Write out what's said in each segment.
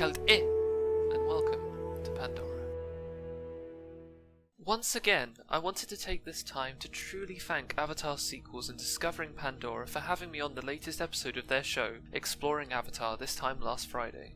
Kalt in, and welcome to Pandora. Once again, I wanted to take this time to truly thank Avatar Sequels and Discovering Pandora for having me on the latest episode of their show, Exploring Avatar, this time last Friday.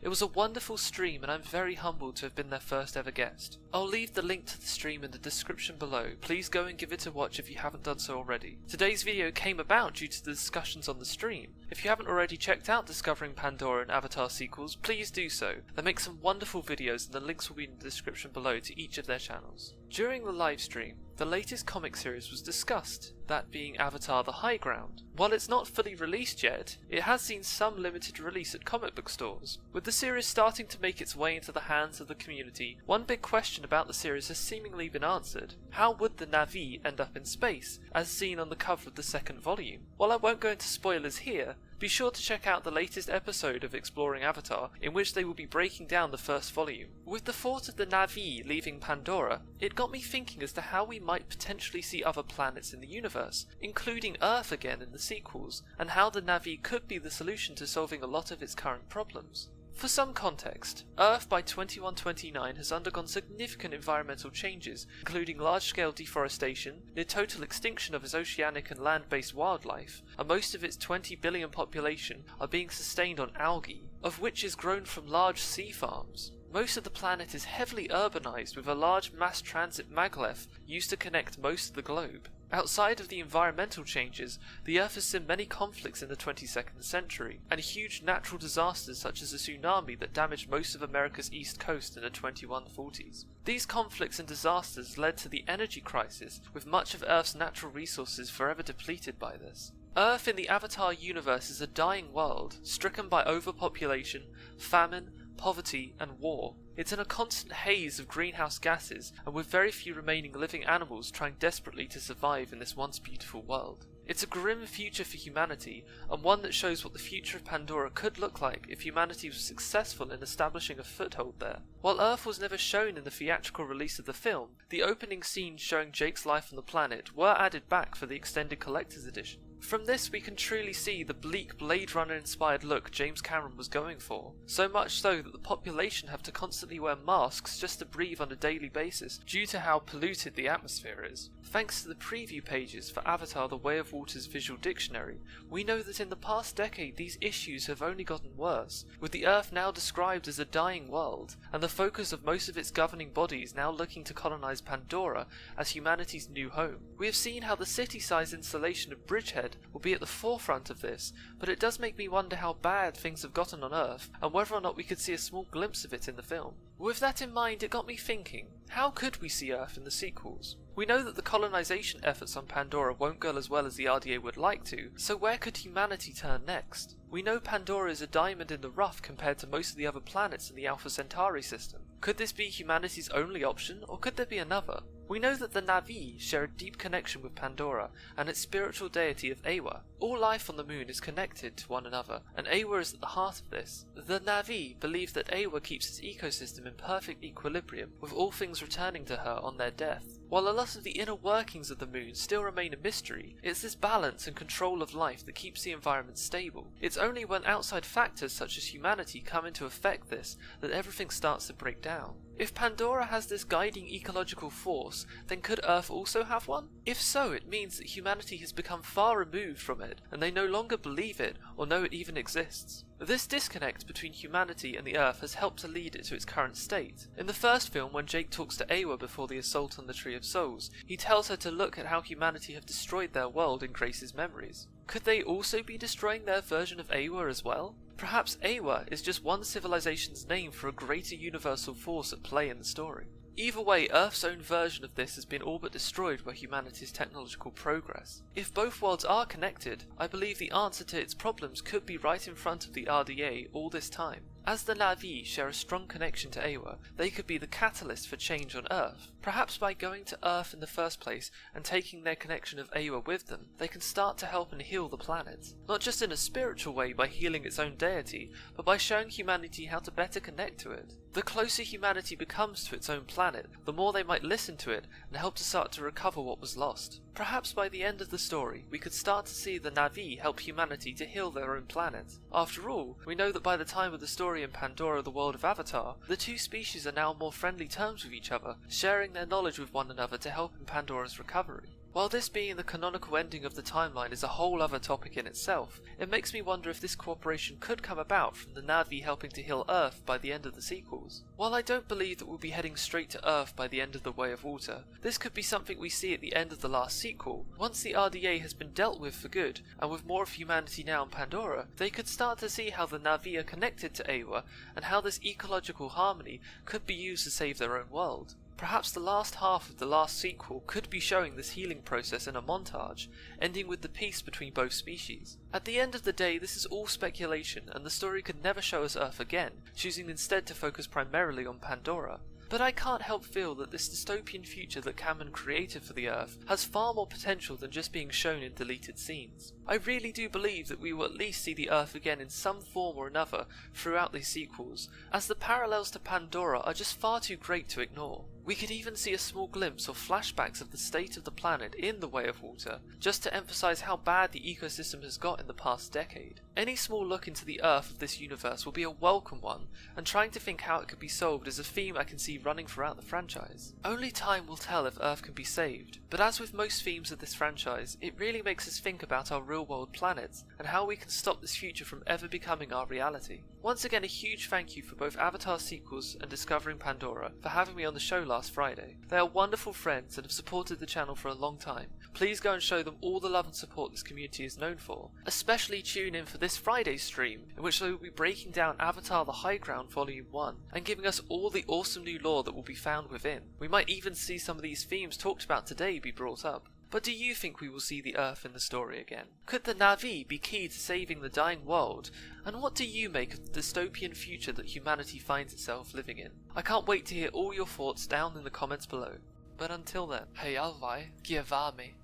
It was a wonderful stream and I'm very humbled to have been their first ever guest. I'll leave the link to the stream in the description below, please go and give it a watch if you haven't done so already. Today's video came about due to the discussions on the stream. If you haven't already checked out Discovering Pandora and Avatar Sequels, please do so. They make some wonderful videos and the links will be in the description below to each of their channels. During the live stream, the latest comic series was discussed, that being Avatar: The High Ground. While it's not fully released yet, it has seen some limited release at comic book stores. With the series starting to make its way into the hands of the community, one big question about the series has seemingly been answered. How would the Na'vi end up in space, as seen on the cover of the second volume? While I won't go into spoilers here, be sure to check out the latest episode of Exploring Avatar, in which they will be breaking down the first volume. With the thought of the Na'vi leaving Pandora, it got me thinking as to how we might potentially see other planets in the universe, including Earth again in the sequels, and how the Na'vi could be the solution to solving a lot of its current problems. For some context, Earth by 2129 has undergone significant environmental changes, including large-scale deforestation, near total extinction of its oceanic and land-based wildlife, and most of its 20 billion population are being sustained on algae, of which is grown from large sea farms. Most of the planet is heavily urbanized with a large mass transit maglev used to connect most of the globe. Outside of the environmental changes, the Earth has seen many conflicts in the 22nd century, and huge natural disasters such as a tsunami that damaged most of America's east coast in the 2140s. These conflicts and disasters led to the energy crisis, with much of Earth's natural resources forever depleted by this. Earth in the Avatar universe is a dying world, stricken by overpopulation, famine, poverty and war. It's in a constant haze of greenhouse gases and with very few remaining living animals trying desperately to survive in this once beautiful world. It's a grim future for humanity, and one that shows what the future of Pandora could look like if humanity was successful in establishing a foothold there. While Earth was never shown in the theatrical release of the film, the opening scenes showing Jake's life on the planet were added back for the extended collector's edition. From this we can truly see the bleak Blade Runner inspired look James Cameron was going for, so much so that the population have to constantly wear masks just to breathe on a daily basis due to how polluted the atmosphere is. Thanks to the preview pages for Avatar: The Way of Water's visual dictionary, we know that in the past decade these issues have only gotten worse, with the Earth now described as a dying world, and the focus of most of its governing bodies now looking to colonize Pandora as humanity's new home. We have seen how the city-sized installation of Bridgehead will be at the forefront of this, but it does make me wonder how bad things have gotten on Earth, and whether or not we could see a small glimpse of it in the film. With that in mind, it got me thinking, how could we see Earth in the sequels? We know that the colonization efforts on Pandora won't go as well as the RDA would like to, so where could humanity turn next? We know Pandora is a diamond in the rough compared to most of the other planets in the Alpha Centauri system. Could this be humanity's only option, or could there be another? We know that the Na'vi share a deep connection with Pandora and its spiritual deity of Awa. All life on the moon is connected to one another, and Awa is at the heart of this. The Na'vi believe that Awa keeps its ecosystem in perfect equilibrium, with all things returning to her on their death. While a lot of the inner workings of the moon still remain a mystery, it's this balance and control of life that keeps the environment stable. It's only when outside factors such as humanity come into effect this that everything starts to break down. If Pandora has this guiding ecological force, then could Earth also have one? If so, it means that humanity has become far removed from it, and they no longer believe it or know it even exists. This disconnect between humanity and the Earth has helped to lead it to its current state. In the first film, when Jake talks to Awa before the assault on the Tree of Souls, he tells her to look at how humanity have destroyed their world in Grace's memories. Could they also be destroying their version of Awa as well? Perhaps Awa is just one civilization's name for a greater universal force at play in the story. Either way, Earth's own version of this has been all but destroyed by humanity's technological progress. If both worlds are connected, I believe the answer to its problems could be right in front of the RDA all this time. As the Na'vi share a strong connection to Awa, they could be the catalyst for change on Earth. Perhaps by going to Earth in the first place and taking their connection of Awa with them, they can start to help and heal the planet. Not just in a spiritual way by healing its own deity, but by showing humanity how to better connect to it. The closer humanity becomes to its own planet, the more they might listen to it and help to start to recover what was lost. Perhaps by the end of the story, we could start to see the Na'vi help humanity to heal their own planet. After all, we know that by the time of the story in Pandora, the world of Avatar, the two species are now on more friendly terms with each other, sharing their knowledge with one another to help in Pandora's recovery. While this being the canonical ending of the timeline is a whole other topic in itself, it makes me wonder if this cooperation could come about from the Na'vi helping to heal Earth by the end of the sequels. While I don't believe that we'll be heading straight to Earth by the end of The Way of Water, this could be something we see at the end of the last sequel. Once the RDA has been dealt with for good, and with more of humanity now in Pandora, they could start to see how the Na'vi are connected to Awa, and how this ecological harmony could be used to save their own world. Perhaps the last half of the last sequel could be showing this healing process in a montage, ending with the peace between both species. At the end of the day, this is all speculation, and the story could never show us Earth again, choosing instead to focus primarily on Pandora. But I can't help feel that this dystopian future that Cameron created for the Earth has far more potential than just being shown in deleted scenes. I really do believe that we will at least see the Earth again in some form or another throughout these sequels, as the parallels to Pandora are just far too great to ignore. We could even see a small glimpse or flashbacks of the state of the planet in The Way of Water, just to emphasise how bad the ecosystem has got in the past decade. Any small look into the Earth of this universe will be a welcome one, and trying to think how it could be solved is a theme I can see running throughout the franchise. Only time will tell if Earth can be saved, but as with most themes of this franchise, it really makes us think about our real-world planets, and how we can stop this future from ever becoming our reality. Once again, a huge thank you for both Avatar sequels and Discovering Pandora for having me on the show last Friday. They are wonderful friends and have supported the channel for a long time. Please go and show them all the love and support this community is known for. Especially tune in for this Friday's stream, in which they will be breaking down Avatar The High Ground Volume 1 and giving us all the awesome new lore that will be found within. We might even see some of these themes talked about today be brought up. But do you think we will see the Earth in the story again? Could the Na'vi be key to saving the dying world? And what do you make of the dystopian future that humanity finds itself living in? I can't wait to hear all your thoughts down in the comments below. But until then, hej alvaj, gevami.